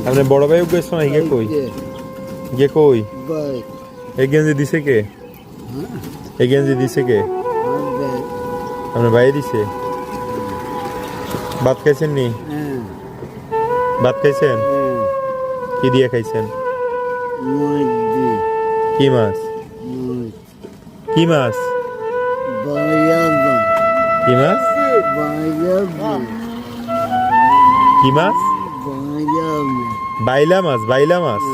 আপনি বড় ভাই গেছ না হিগে কই গে কই এই গেঞ্জি দিছে কে এই গেঞ্জি দিছে কে আপনার ভাই দিছে ভাত খাইছেন নি ভাত খাইছেন কি দিয়ে খাইছেন কি মাছ কি মাছ কি মাছ কি মাছ বাইলা মাছ বাইলা মাছ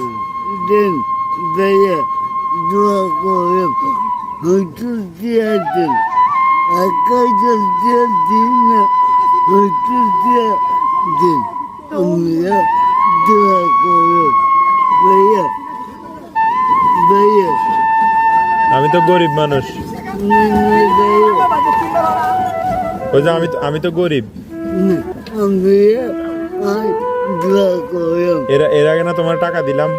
আমি তো গরিব মানুষ ওই যে আমি তো গরিব এর আগে না তোমার টাকা দিলাম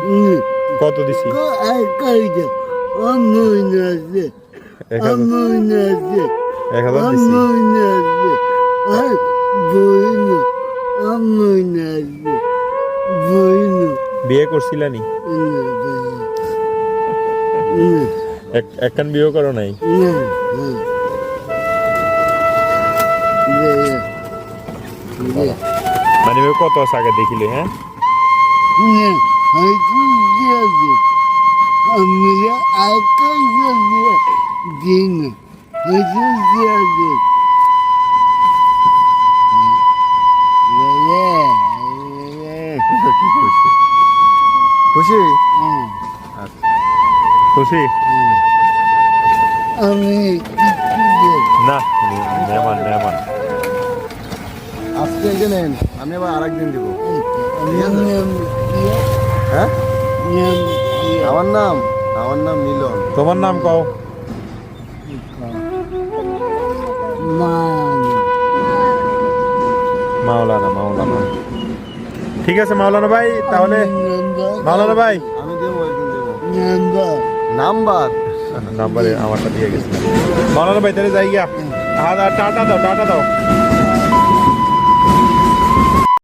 কত দিছি 1000 বিয়ে করছিলানি একখান বিয়ে করো নাই মানে কত আছে আগে দেখিলে হ্যাঁ খুশি খুশি না মেহমান মেহমান আজকে এই নেন আমি আবার আরেকদিন দেবো হ্যাঁ আমার নাম মিলন তোমার নাম কও মাওলানা মাওলানা ঠিক আছে মাওলানা ভাই তাহলে মাওলানা ভাই আমি দেবো একদিন দেবো নাম্বার নাম্বারে আমারটা দিয়ে গেছে মাওলানা ভাই তাহলে যাই গিয়া টাটা দাও